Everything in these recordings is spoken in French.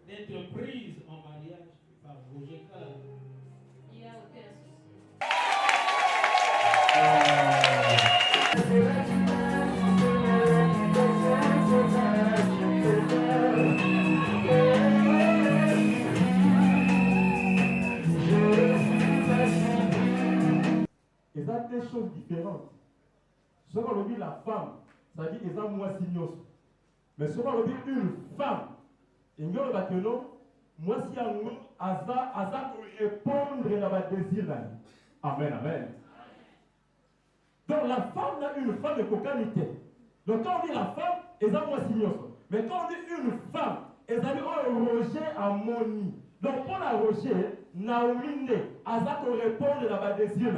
d'être prise en mariage par Roger Carr. Il n'y a aucun souci. Ils ont des choses différentes. Ce qu'on dit la femme, ça dit qu'ils ont moins signos. Mais ce qu'on dit une femme, il y a que non, moi si à nous, à ça pour répondre à votre désir. Amen, amen. Donc la femme a une femme de cocanité. Donc quand on dit la femme, ils ont moins signos. Mais quand on dit une femme, ils ont dit un Roger à Moni. Donc pour la Roger, Naomi ne, à ça pour répondre à votre désir.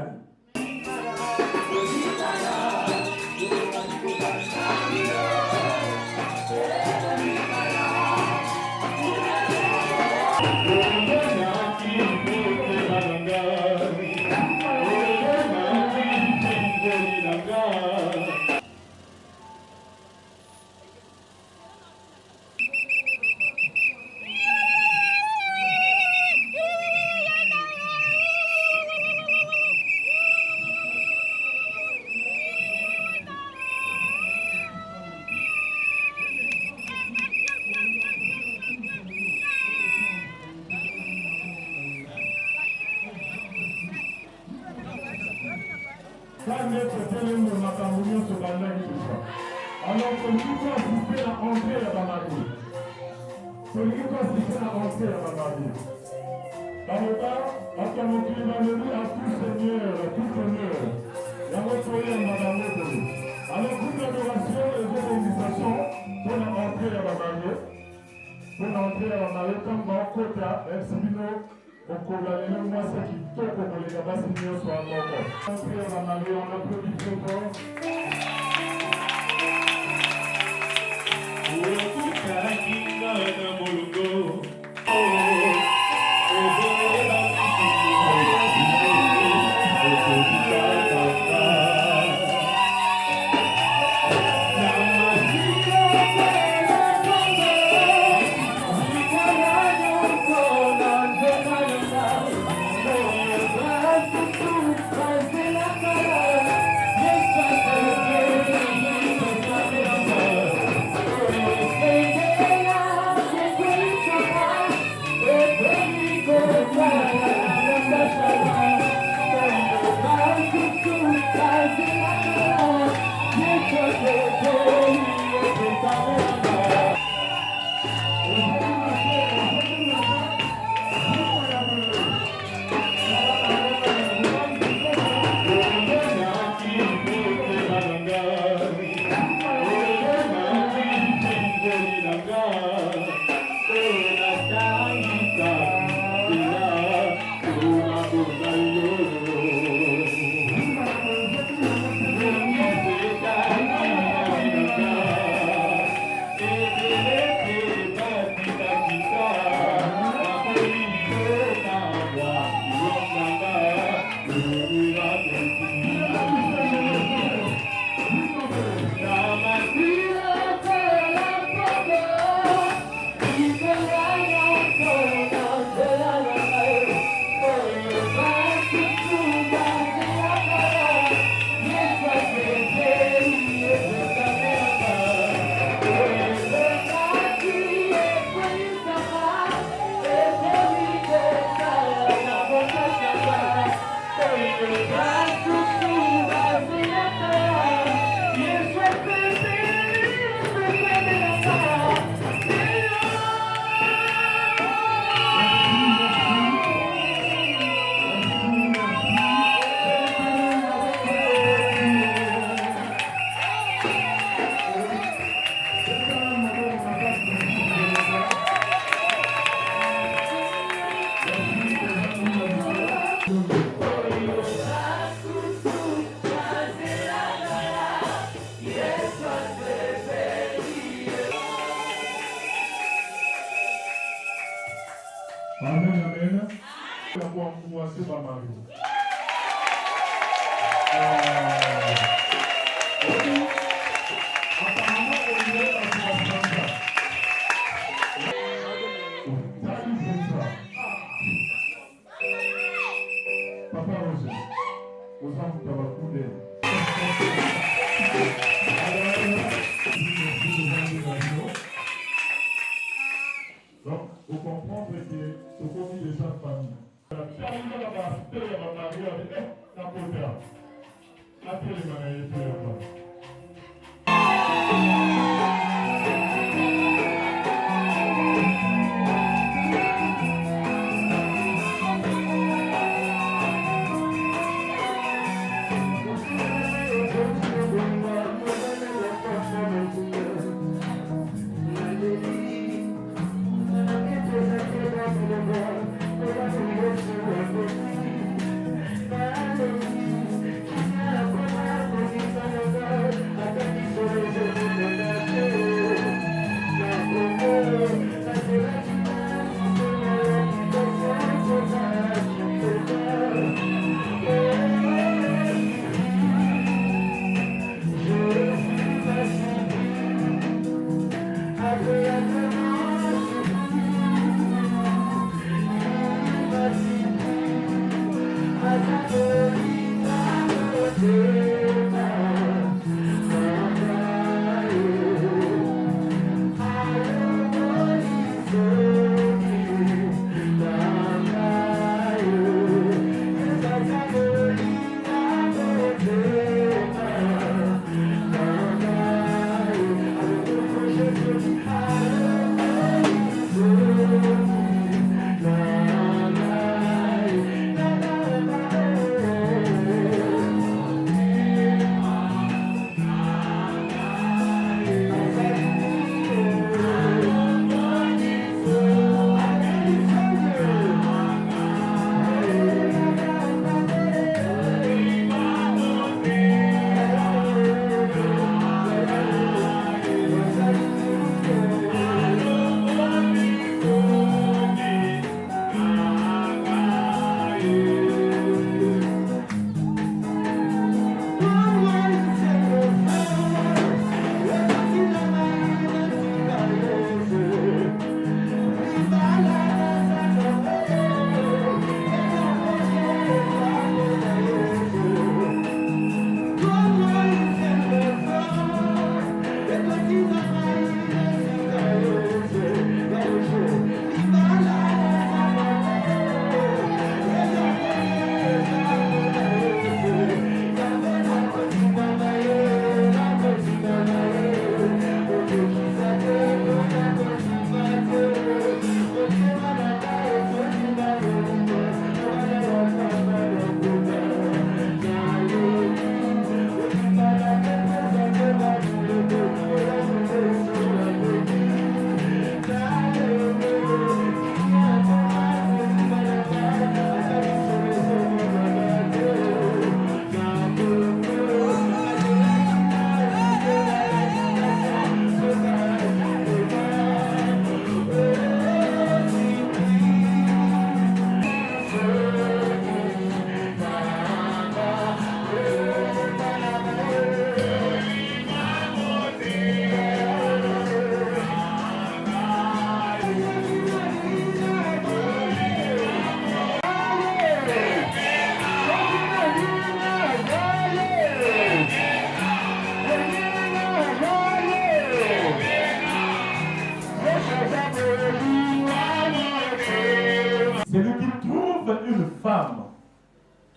Alors, celui qui assisté à entrer à la magie. Celui qui assisté à entrer à la magie. Dans le temps, à Kamoki, il va venir à tout Seigneur, à tout honneur. Il y a votre soyez en madame. Alors, toute l'adoration et toute bénédiction pour entrer à la magie. Pour entrer à la magie, comme dans le quota, même si nous, au Kogalé, moi, c'est qui tôt pour les gars, si nous sommes encore. Entrer à la magie, on applaudit très fort. Amen, amen. Pour commencer par Marie. Apparemment, on est dans la Papa Roger, aux hommes de la coulée. Donc, vous comprenez que ce qu'on dit déjà de famille.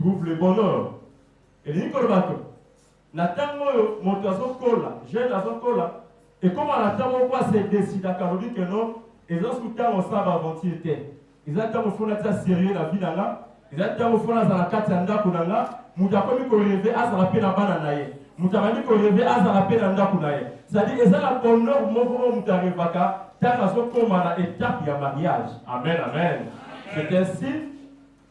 trouve le bonheur. Et les Nicolbato, Natango, Montazo Kola, j'ai la Kola, et comme à Natango, quoi, c'est décidé à Caroline que non, et là, sous temps, on s'en va aventure. Ils attendent au fond de la sérieux la vie là, ils attendent au fond de la katanda kunanga, Moutakomi ko rêver à sa peine à bananaye, Moutamani ko rêver à sa peine à ndakunaye. C'est-à-dire, et ça la bonheur, mon Moutarevaka, t'as raison comme à l'étape du mariage. Amen, amen. C'est ainsi,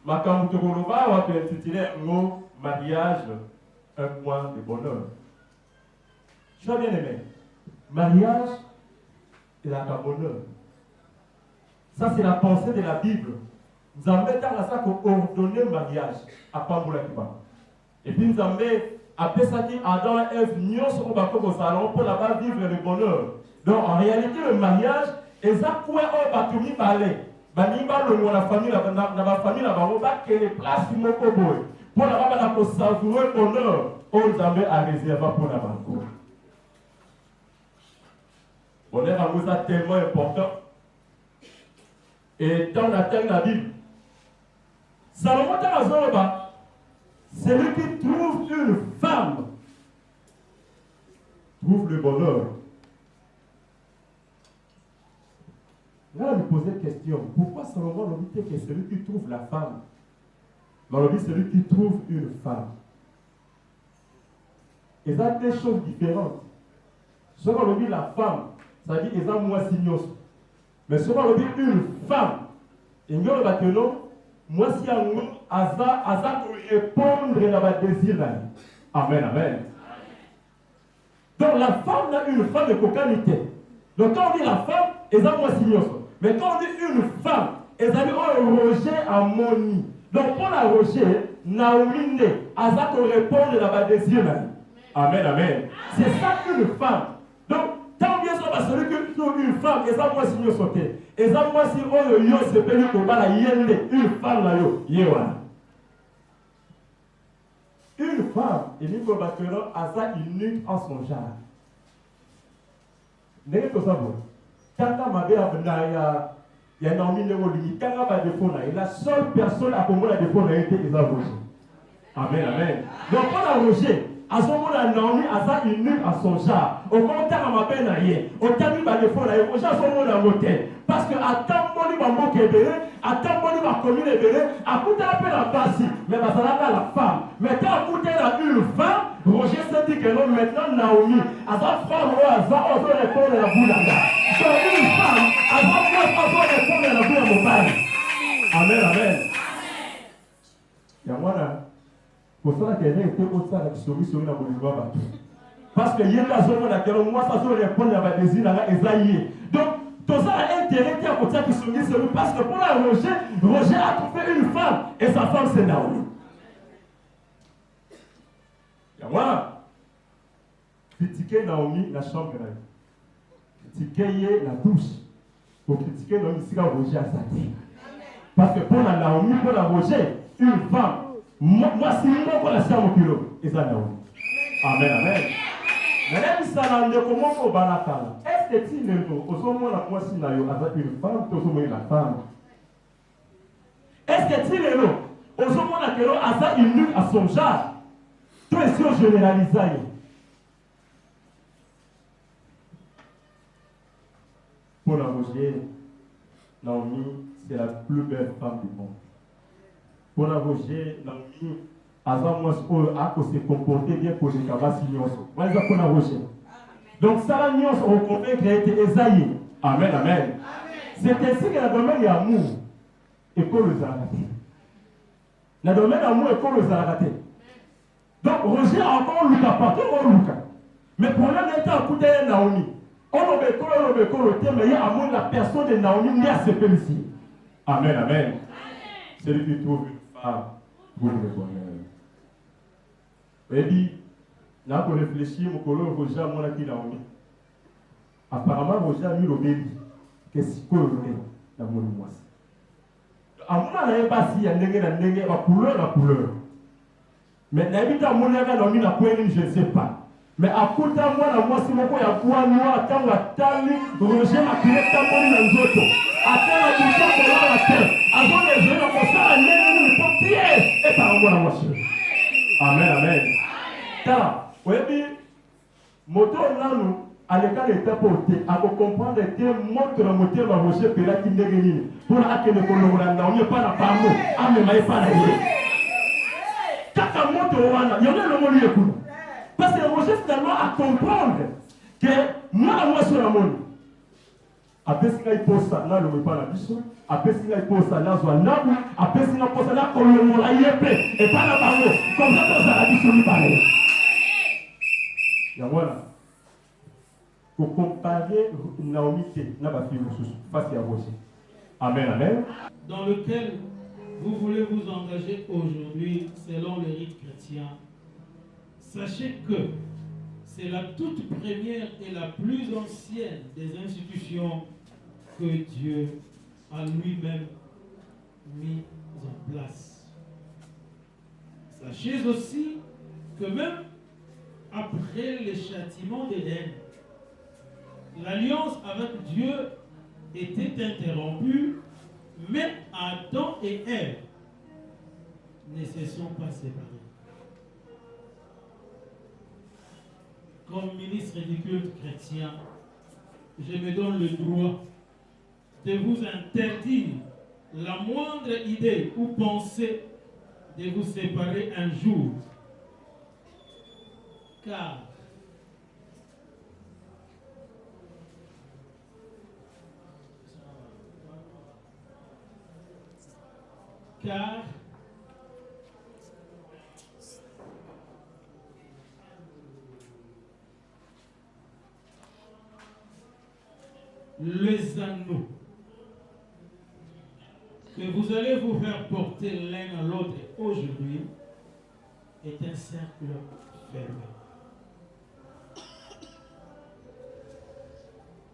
ma Kamutokoloba va intituler mon mariage, un point de bonheur. Je suis bien aimé. Mariage et la bonheur. Ça, c'est la pensée de la Bible. Nous avons mis ça pour ordonner le mariage à Pamboula Kiba. Et puis nous avons appelé ça qui Adam et Ève, nous sommes au salon pour là-bas vivre le bonheur. Donc en réalité, le mariage eza kwe oyo bato mibale balingi balongwa na famille na bafamille na bango bakende place moko boye mpona babana kosavoure bonheur oyo nzambe areserva mpona bango. Bonheur yango eza tellement important. Et dans la terre de la Bible, Salomon Tarazoloba, celui qui trouve une femme trouve le bonheur. Là, on lui posait une question. Pourquoi Salomon nous dit que celui qui trouve la femme? On lui dit celui qui trouve une femme. Et ça, deux choses différentes. Ce qu'on lui dit la femme, ça dit qu'ils ont moins signos. Mais ce qu'on lui dit une femme, il y a un non, moi si un asa pour répondre à ma désir. Amen, amen. Donc la femme n'a une femme de cocanité. Donc quand on dit la femme, ils ont moins signos. Mais quand on dit une femme, ils ont un Roger à Moni. Donc pour la Roger, Naomi asa pour répondre à ma désir. Amen, amen. C'est ça une femme. Donc, tant bien sûr, celui qui trouve une femme, et ça, moi, si nous sauter. Et ça, moi, si on yo se peut nous combattre la yende, une femme là, yo, yewa. Une femme, et nous combattons à ça unique en son genre. N'est-ce pas ça, bon? Quand ma mère il y a Naomi Néolini, quand ma défaut là, et la seule personne à comment la défaut là était Esa Roger. Amen, amen. Donc, pour la Roger, à ce moment-là, Naomi a ça unique à son genre. Au commentaire, on m'appelle rien. Au terme, il va le faire. Au genre, son monde a voté. Parce que à tant de monde, il va manquer de à tant de monde, il va communiquer de à coûter un peu la passe. Mais ça va la femme. Mais quand à coûter la une femme, Roger s'est dit que non, maintenant, Naomi, à sa femme, à sa on peut répondre à la boule à la. Donc, une femme, à sa femme, on peut répondre à la boule à mon père. Amen, amen. Il y a moi là. Pour ça, qu'il y a été au sein de la solution dans le monde. Parce que il y a des hommes qui ont moi, ça se répond à ma désir, à Esaïe. Donc, tout ça a intérêt qui a pour ça qui se dit celui parce que pour la Roger a trouvé une femme et sa femme c'est Naomi. Il y a moi, critiquer Naomi la chambre, critiquer la douche, pour critiquer Naomi, c'est quand Roger a sa tête. Parce que pour la Naomi, pour la Roger, une femme. Moi, si moi, pour la chambre kilo, et ça, Naomi. Amen, amen. Mais même ça, on est comment on va la faire. Est-ce que tu es au moment la moi, si nayo, avec une femme, tu es la femme. Est-ce que tu es là, au moment la kilo, avec une nuque à son genre, tu es sûr généralisé. Pour la Roger, Naomi, c'est la plus belle femme du monde. Pour la Roger, Naomi, avant moi, à se comporter bien pour les cabas signos. Voilà ce qu'on a Roger. Donc, ça, on convainc qu'il a été Esaïe. Amen, amen. C'est ainsi que la domaine est amour et qu'on le a raté. La domaine amour et qu'on le a raté. Donc, Roger a encore Lucas, pas tout Lucas. Mais pour l'un d'être à côté de Naomi, on le thème, mais il y a amour la personne de Naomi, mais à se féliciter. Amen, amen. Celui qui trouve une femme pour le bonheur. Et dit, là pour réfléchir, mon collègue Roger a mon acquis Naomi. Apparemment, Roger a mis le bébé. Qu'est-ce que c'est la mon mois? À moi, il n'y a pas si il y a la couleur. Mais n'habite à mon égard, Naomi n'a pas je ne sais pas. Mais à côté de moi, la moi, si mon il y a quoi noir, tant la tali, Roger a créé ta monnaie dans les autres. Attends la bouche pour la terre. Avant les jeunes, on ça, la nez, le pompier. Et par moi, la voiture. Amen, amen. Car, oui, moto nanu, à l'écart des tapotés, à comprendre que montre le moteur va Roger Pela qui n'est pour la que le colonel n'a pas la parole, ah, mais il pas la vie. Quand on monte au Rwanda, il y en a le mot lieu. Parce que Roger finalement à comprendre que moi sur la monde. Après ce qu'il pose ça, là, le pas la biche. Après ce qu'il pose ça, là, soit là. Après ce qu'il pose ça, là, comme le mot là, il est prêt. Et pas la parole. Comme ça, on a la biche, on y parle. Et voilà. Pour comparer Naomi, n'a pas fait face à Roger. Amen, amen. Dans lequel vous voulez vous engager aujourd'hui selon le rite chrétien. Sachez que c'est la toute première et la plus ancienne des institutions que Dieu a lui-même mis en place. Sachez aussi que même après le châtiment d'Éden, l'alliance avec Dieu était interrompue, mais Adam et Ève ne se sont pas séparés. Comme ministre du culte chrétien, je me donne le droit de vous interdire la moindre idée ou pensée de vous séparer un jour. Car les anneaux que vous allez vous faire porter l'un à l'autre aujourd'hui est un cercle fermé.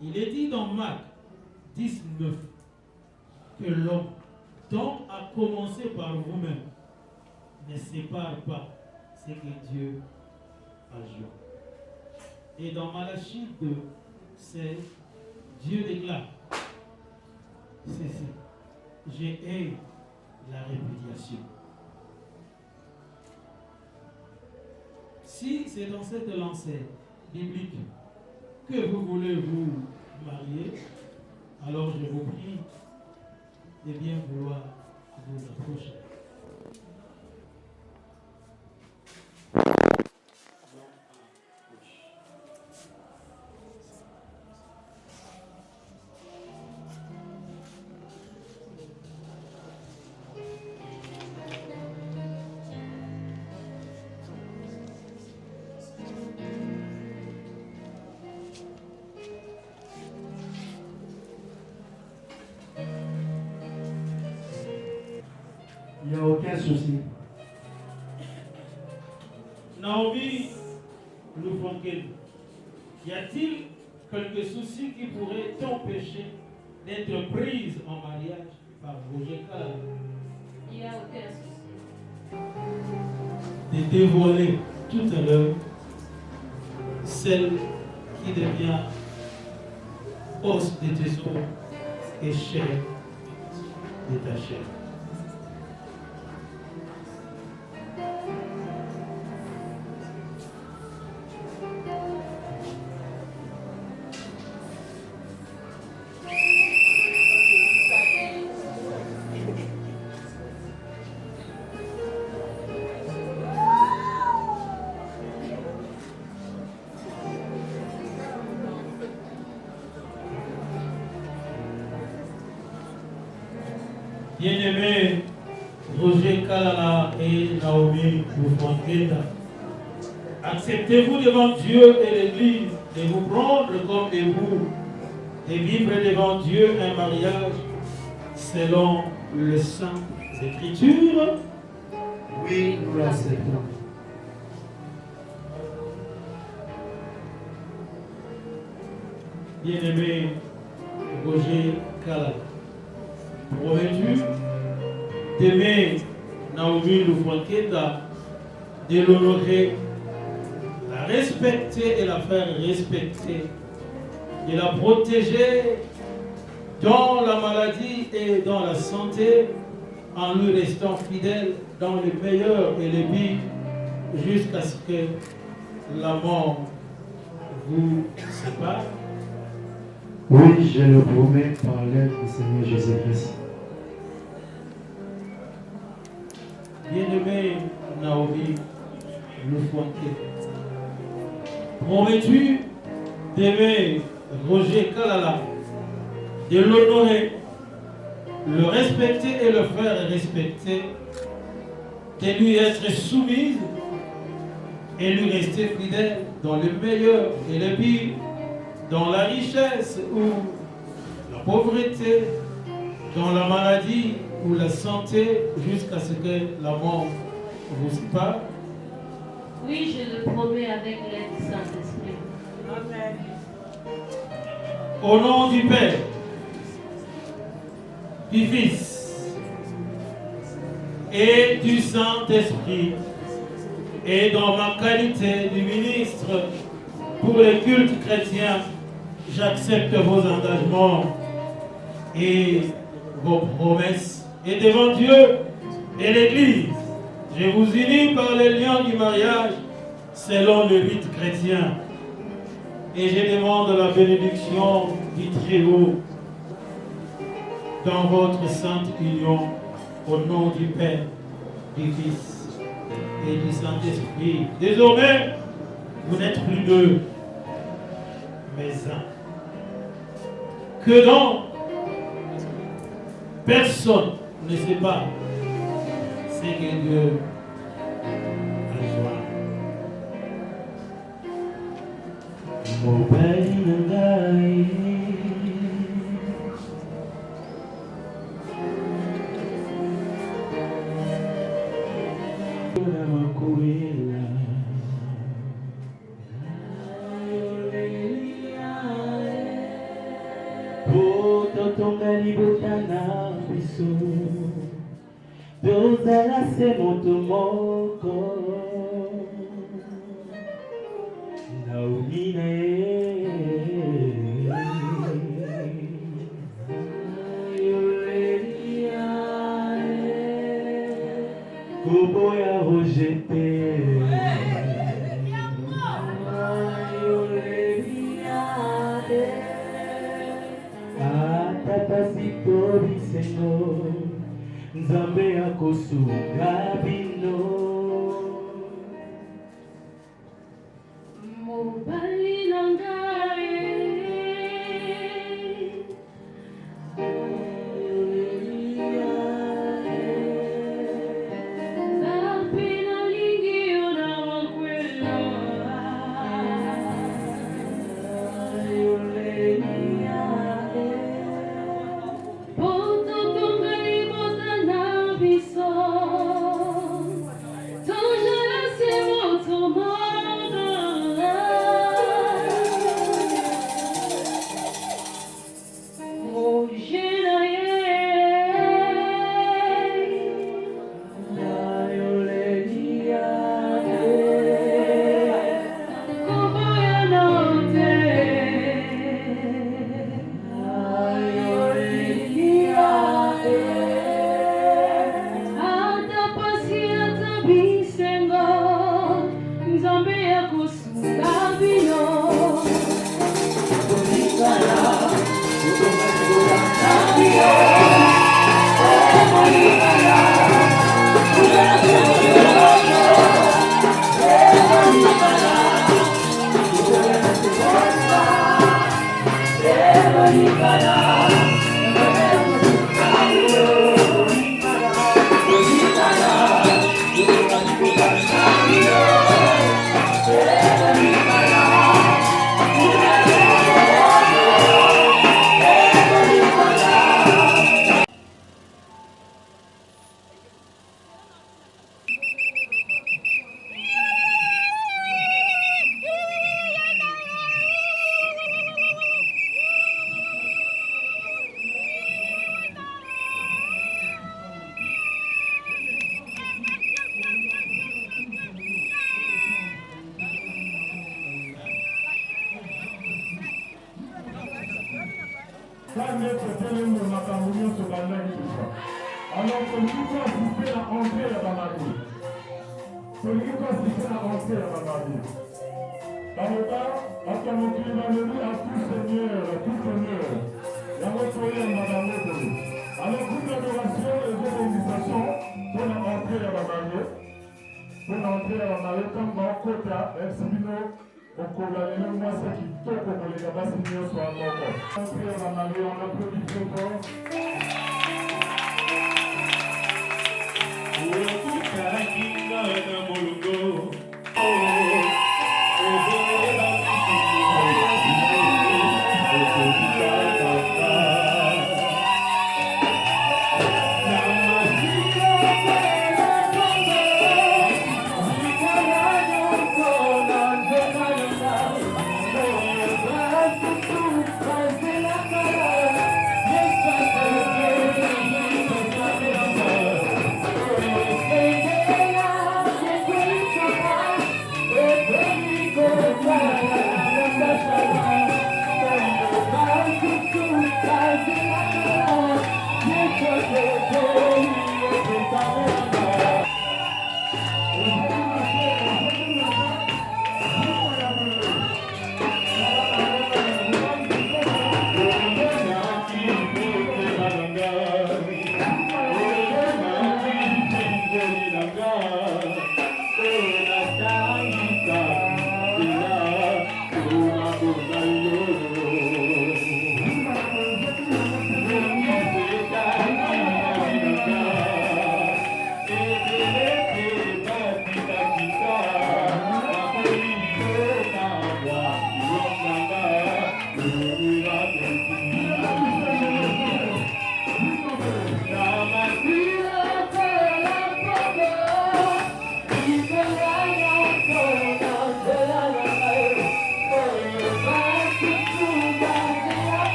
Il est dit dans Marc 19 que l'homme dont a commencé par vous-même ne sépare pas ce que Dieu a joint. Et dans Malachie 2, c'est Dieu déclare ceci: j'ai hais la répudiation. Si c'est dans cette lancée biblique que vous voulez vous marier, alors je vous prie de bien vouloir vous approcher. Il n'y a aucun souci. Naomi Loufonkel, y a-t-il quelques soucis qui pourraient t'empêcher d'être prise en mariage par Roger Kala? Il n'y a aucun souci. De dévoiler tout à l'heure celle qui devient os de tes os et chair de ta chair. Bien-aimés Roger Kalala et Naomi Loufonkel, acceptez-vous devant Dieu et l'Église de vous prendre comme époux et vivre devant Dieu un mariage selon le Saint Écriture? Oui, nous l'acceptons. Bien-aimé Roger Kalala, promets-tu d'aimer Naomi Loufonkel, de l'honorer, la respecter et la faire respecter, de la protéger dans la maladie et dans la santé, en lui restant fidèle dans le meilleur et le pire, jusqu'à ce que la mort vous sépare? Oui, je le promets par l'aide du Seigneur Jésus-Christ. Bien-aimé Naomi Loufonkel, promets-tu d'aimer Roger Kalala, de l'honorer, le respecter et le faire respecter, de lui être soumise et lui rester fidèle dans le meilleur et le pire, dans la richesse ou la pauvreté, dans la maladie ou la santé, jusqu'à ce que la mort vous sépare? Oui, je le promets avec l'aide du Saint-Esprit. Au nom du Père du Fils et du Saint-Esprit, et dans ma qualité de ministre pour les cultes chrétiens, j'accepte vos engagements et vos promesses. Et devant Dieu et l'Église, je vous unis par les liens du mariage selon le rite chrétien. Et je demande la bénédiction du Très-Haut dans votre sainte union, au nom du Père, du Fils et du Saint-Esprit. Désormais, vous n'êtes plus deux, mais un. Que donc, personne ne sait pas ce que Dieu a joint. Mobile Nangai. Dozala se moto moko naumi na ye kobo ya rejete atata siko bisengo Nzambe akosunga bino mobali na ngai nzambe nalingi yo na makwela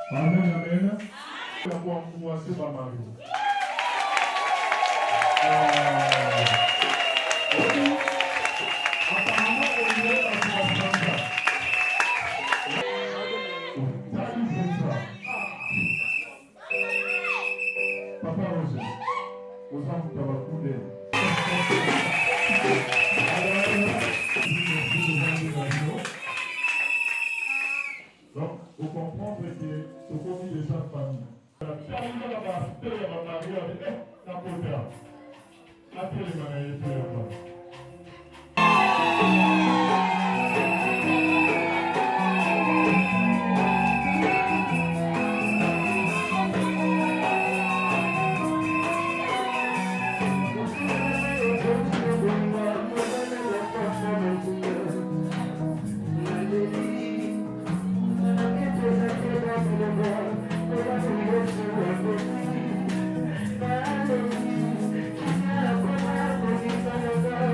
Amen, amen. Pour commencer par Marie. Apparemment, on dirait la Papa Roger, aux hommes de la coulée. Donc, vous comprenez que ce qu'on dit de chaque famille. La famille va passer à la Marie avec la poudre. Après les manières de la Thank you.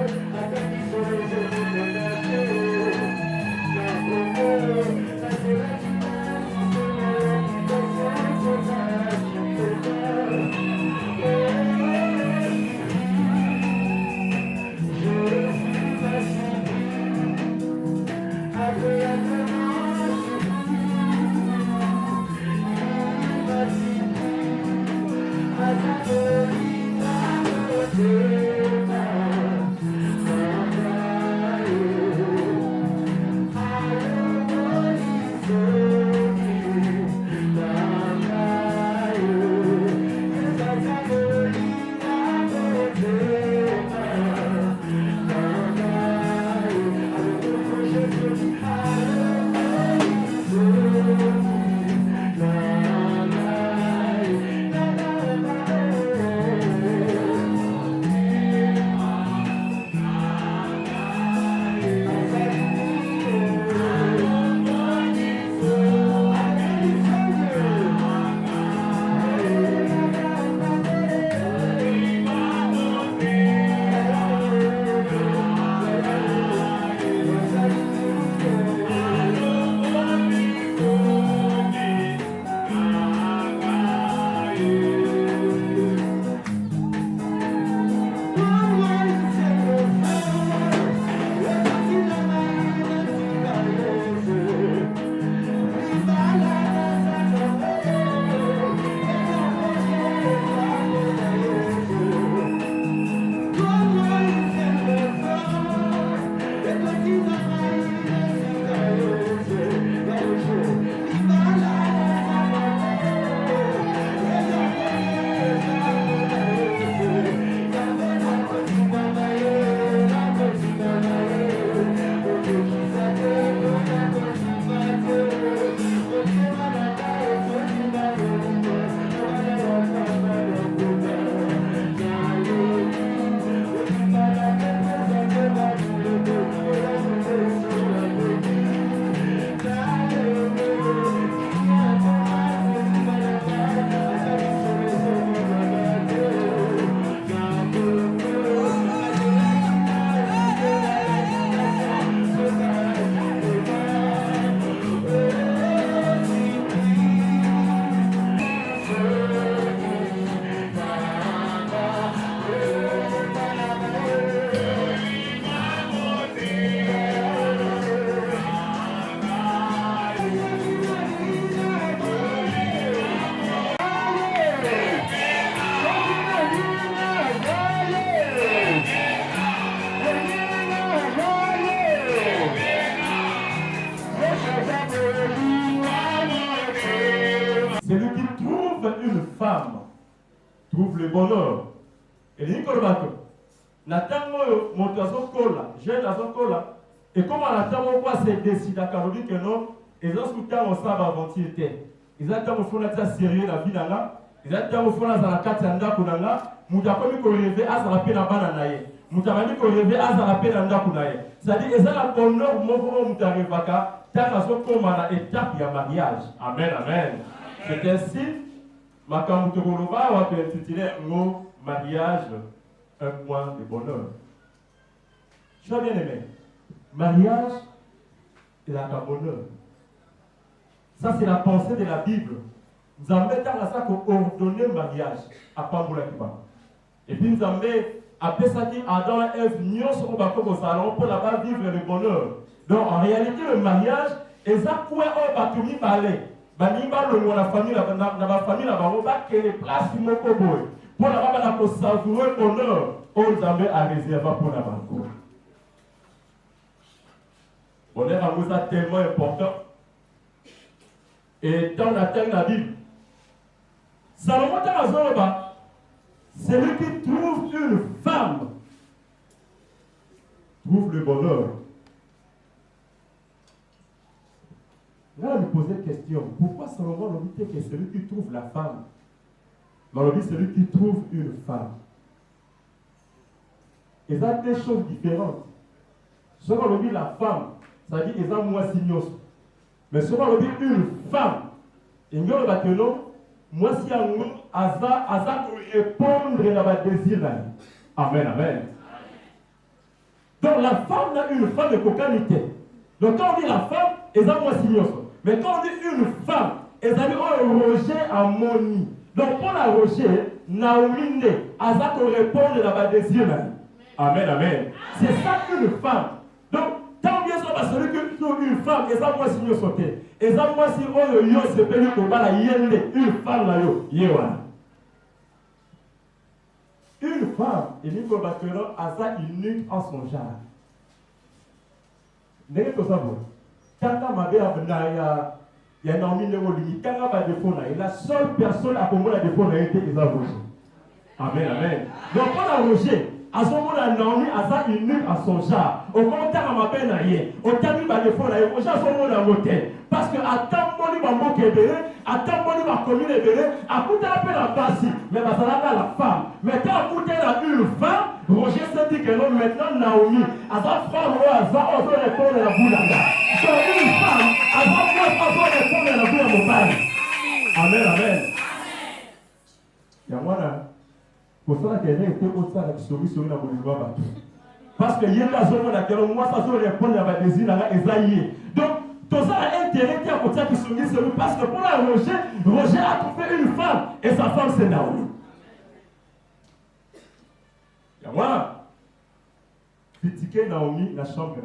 le bonheur. Et il dit que le bateau. Natango montazo kola, jeune azo kola. Et comme on attend quoi c'est décidé à Caroline que non, ils ont soutenu au sabre aventure. Ils ont tant au fond de sérieux la vie là. Ils ont tant au fond de la carte anda kunanga. Mutakomi ko rêver à la peine à bananaye. Mutamani ko rêver à la peine anda kunaye. C'est-à-dire ils ont la bonheur moko mutarevaka. Tant azo comme à l'étape du mariage. Amen, amen. C'est ainsi. Makambu Tokoloba va te intituler mot mariage, un point de bonheur. Tu as bien aimé. Mariage et la bonheur. Ça, c'est la pensée de la Bible. Nous avons mis à ça pour ordonner le mariage à Pamboula Kiba. Et puis nous avons appelé ça qui Adam et Ève n'y sont pas comme au salon pour là-bas vivre le bonheur. Donc en réalité, le mariage, et ça, quoi, on va tout balai. Banimba le la famille, la famille, la famille, que les places du Mokoboy. Pour la pour savourer le bonheur, on avait à réserver pour la banque. Bonheur à nous a tellement important. Et tant on atteint la Bible, Salomon Tamazoroba, c'est lui qui trouve une femme, trouve le bonheur. Là, on me posait une question. Pourquoi Salomon nous dit que c'est lui qui trouve la femme? On dit c'est lui qui trouve une femme. Et ça, deux choses différentes. Ce qu'on dit la femme, ça dit qu'ils ont moins signos. Mais ce qu'on dit une femme, il y a un bâtiment, moi si on a ça pour répondre à votre désir. Amen, amen. Donc la femme a une femme de cocanité. Donc quand on dit la femme, ils ont moins signos. Mais quand on dit une femme, ils ont dit un Roger à Moni. Donc pour la Roger, Naomi ne, à ça pour répondre à votre désir. Amen, amen. C'est ça une femme. Donc, tant bien sûr, celui qui trouve une femme, et ça moi si nous sauter. Et ça moi si on yo se peut pour la yende, une femme là yo, yewa. Une femme, il dit que batteur à ça unique en son genre. N'est-ce pas ça bon? Quand ma mère il y a Naomi Néolini, quand on a des fonds là, la seule personne à comprendre des fonds là était Isa Roger. Amen, amen. Donc pour la Roger, à ce moment-là, Naomi a ça unique à son genre. Au commentaire à ma peine ailleurs, au tamis va défendre ailleurs, au genre son monde à motel. Parce que à tant bon il va manquer bébé, à tant bon il va communier bébé, à coûter un peu la base, mais va ça là la femme. Mais quand à coûter la une femme, Roger s'est dit que non, maintenant Naomi, à sa femme, à ça, on doit répondre à la boule là. Donc une femme, à sa femme, on doit répondre à la boule à mon père. Amen, amen. Yamwana. Pour ça, que rien était au sein de la souris sur la boulevard. Parce que hier, la zone dans laquelle moi, ça se répond à ma désir, à Esaïe. Donc, tout ça a intérêt qui a pour ça qui se met sur lui. Parce que pour la Roger a trouvé une femme. Et sa femme, c'est Naomi. Et moi, critiquer Naomi, la chambre,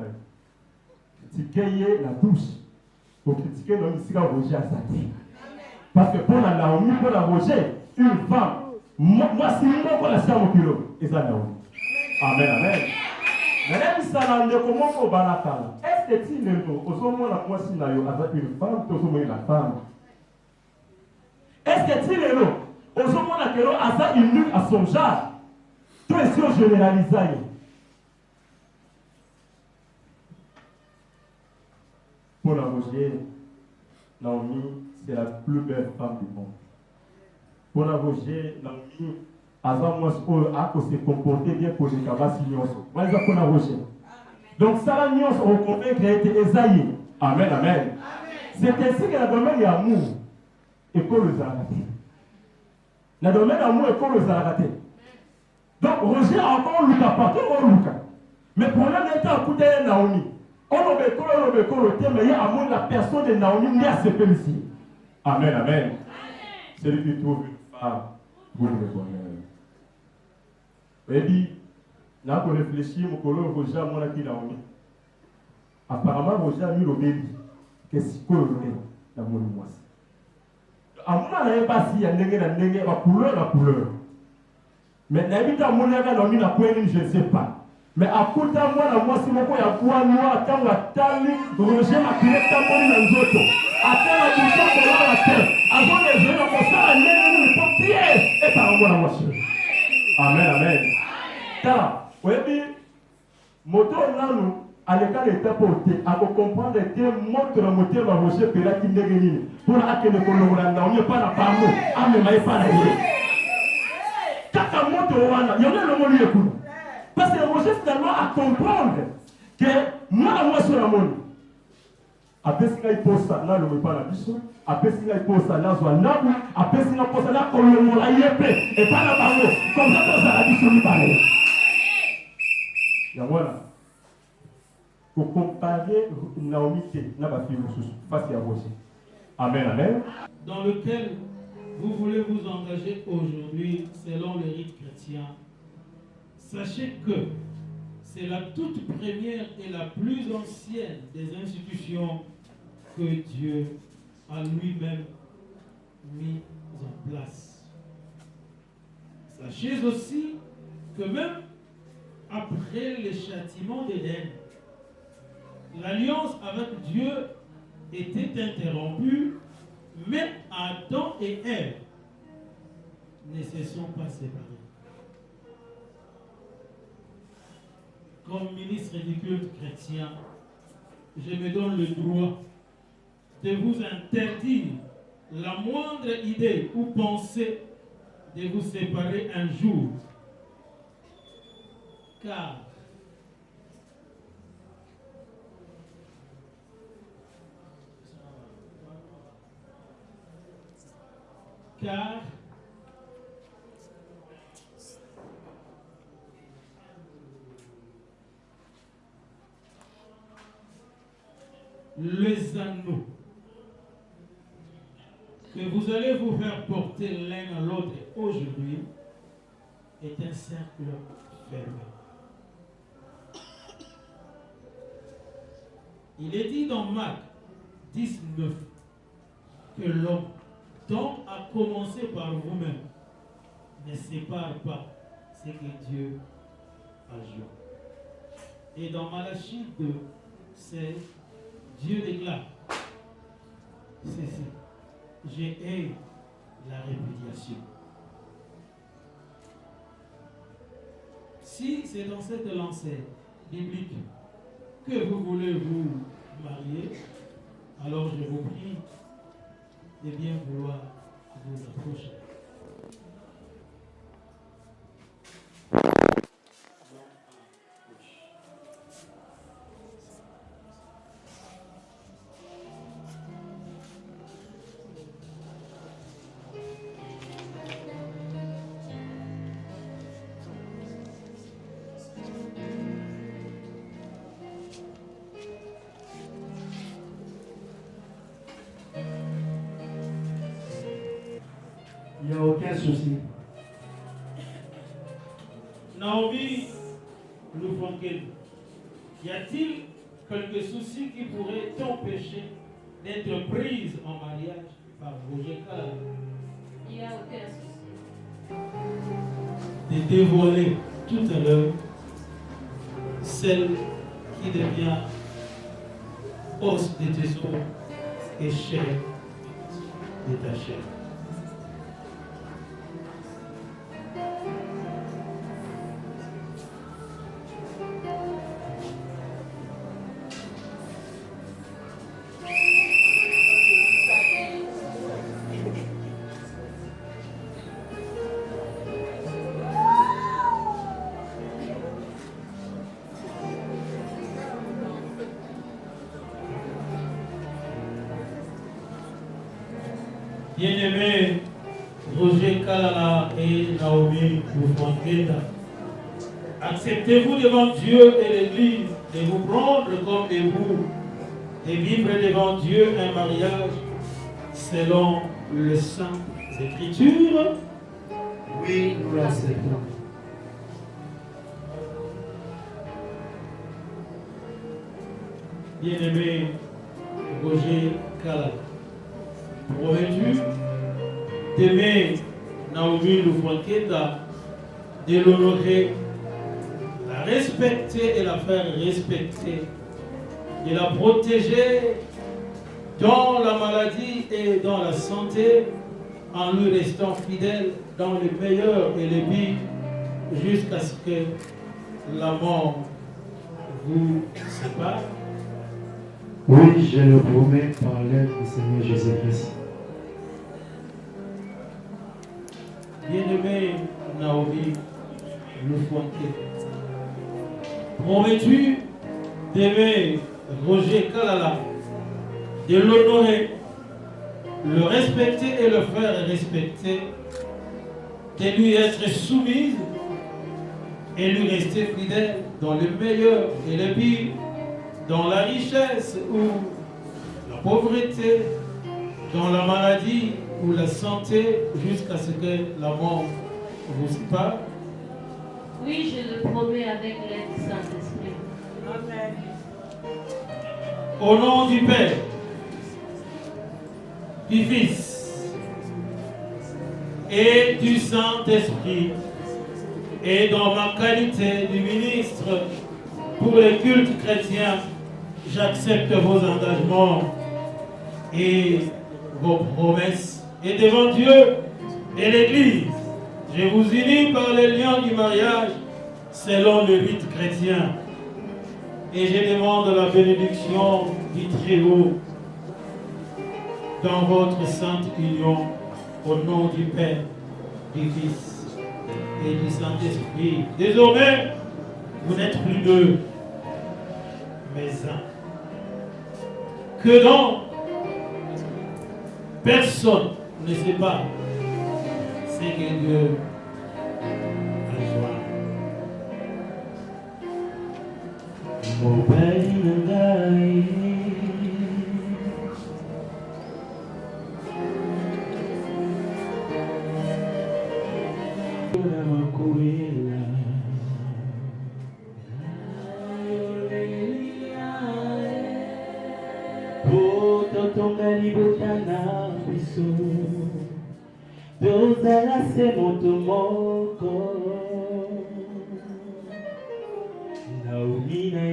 critiquer la douche. Pour critiquer Naomi, c'est quand Roger a sa vie. Parce que pour la Naomi, pour la Roger, une femme. Moi, si moi, la sœur au kilo, et ça, Naomi. Amen, amen. Mais même si ça n'a pas comment on va la faire. Est-ce que tu n'es pas, au moment la moi, si avec une femme, tu as la femme. Est-ce que tu n'es pas, au moment la kilo, à ça, il nuit à son genre. Tu es sûr généralisé. Pour la Roger, Naomi, c'est la plus belle femme du monde. Pour la Roger, Naomi, avant moi, à se comporter bien pour les cabas signos. Voilà ça pour la Roger. Donc, ça, la nuance, on comprend qu'elle a été Esaïe. Amen, amen. C'est ainsi que la domaine d'amour école les arrêtés. La domaine d'amour école les arrêtés. Donc, Roger a encore Lucas, partout on Lucas. Mais pour l'un d'être à côté de Naomi, on a mais il y a amour la personne de Naomi, ni à se féliciter. Amen, amen. C'est lui qui trouve une femme pour le bonheur. Et puis, là, pour réfléchir, mon collègue Roger a mon acquis Naomi. Apparemment, Roger a mis le bébé. Qu'est-ce que c'est la mon moi? À mon avis, pas si il y a la couleur. Mais n'habite à mon avis, Naomi n'a pas je ne sais pas. Mais à côté de moi, la moi, si mon il y a quoi noir, tant la tali, Roger a créé tant de dans autres. Attends la bouche pour la terre. Avant les jeunes, on s'en a mis une pièce. et par rapport à moi. Amen, amen. Car, vous voyez, moto nanu, à l'écart de l'étape à comprendre que montre le moteur va vous faire la qui n'est pour la que ne colorera, on n'est pas la parole, ah, mais pas la vie. Quand monte au Rwanda, il y en a le monde écoute. Parce que vous êtes finalement à comprendre que moi sur la monde. Après ce qu'il pose ça, là, le n'est pas la mission. Après ce qu'il pose ça, là, soit là, après ce qu'il pose ça, là, on le monde a et pas la parole. Comme ça, ça la mission lui parle. Et voilà. Pour comparer Naomi n'a pas fait le sous face à vous aussi. Amen, amen. Dans lequel vous voulez vous engager aujourd'hui selon le rite chrétien, sachez que c'est la toute première et la plus ancienne des institutions que Dieu a lui-même mis en place. Sachez aussi que même après le châtiment d'Éden, l'alliance avec Dieu était interrompue, mais Adam et Ève ne se sont pas séparés. Comme ministre du culte chrétien, je me donne le droit de vous interdire la moindre idée ou pensée de vous séparer un jour. Car les anneaux que vous allez vous faire porter l'un à l'autre aujourd'hui est un cercle fermé. Il est dit dans Marc 19 que l'homme, dont a commencé par vous-même, ne sépare pas ce que Dieu a joint. Et dans Malachie 2, c'est Dieu déclare ceci: j'ai hais la répudiation. Si c'est dans cette lancée biblique que vous voulez vous marier, alors je vous prie de bien vouloir vous approcher. Il n'y a aucun souci. Naomi Loufonkel, y a-t-il quelques soucis qui pourraient t'empêcher d'être prise en mariage par Roger Kala? Il n'y a aucun souci. De dévoiler tout à l'heure celle qui devient os de tes os et chair de ta chair. Bien-aimés Roger Kalala et Naomi Loufonkel, acceptez-vous devant Dieu et l'Église de vous prendre comme époux et vivre devant Dieu un mariage selon les Saintes Écritures? Oui, nous l'acceptons. Bien-aimé Roger Kalala, promets-tu d'aimer Naomi Loufonkel, de l'honorer, la respecter et la faire respecter, de la protéger dans la maladie et dans la santé, en lui restant fidèle dans le meilleur et le pire, jusqu'à ce que la mort vous sépare? Oui, je le promets par l'aide du Seigneur Jésus-Christ. Bien-aimé Naomi Lefontaine, promets-tu d'aimer Roger Kalala, de l'honorer, le respecter et le faire respecter, de lui être soumise et lui rester fidèle dans le meilleur et le pire, dans la richesse ou la pauvreté, dans la maladie ou la santé, jusqu'à ce que la mort vous sépare? Oui, je le promets avec l'aide du Saint-Esprit. Amen. Au nom du Père, du Fils et du Saint-Esprit, et dans ma qualité de ministre pour les cultes chrétiens, j'accepte vos engagements et vos promesses. Et devant Dieu et l'Église, je vous unis par les liens du mariage selon le rite chrétien. Et je demande la bénédiction du Très-Haut dans votre sainte union, au nom du Père, du Fils et du Saint-Esprit. Désormais, vous n'êtes plus deux, mais un. Que donc, personne ne sait pas ce que Dieu a joint. Mobali nangai na makuela totonga libotana biso tozala se moto moko Naomi na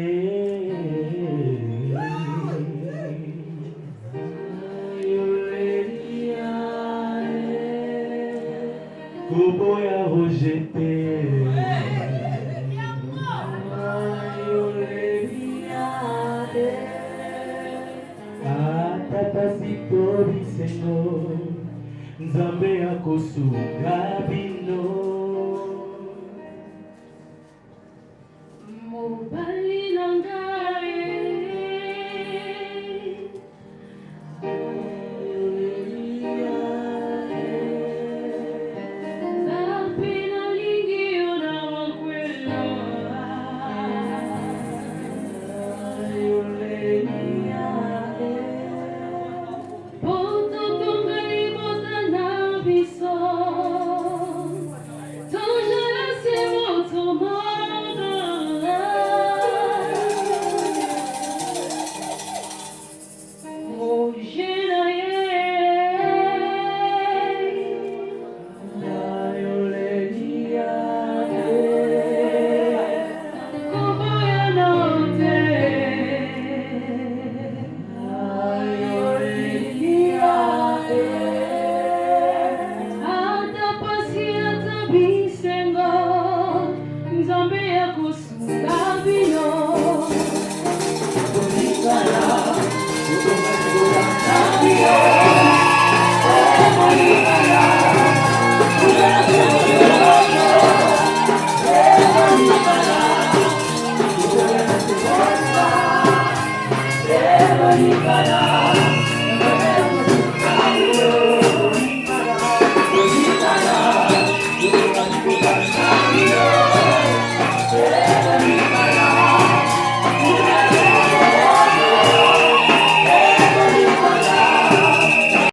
Kobo ya rejeté Atata sito bisengo Nzambe akosunga bino Mobali nangai, zapi nalingi ona makwela, poto tongali botana biso, tojala se moto mo.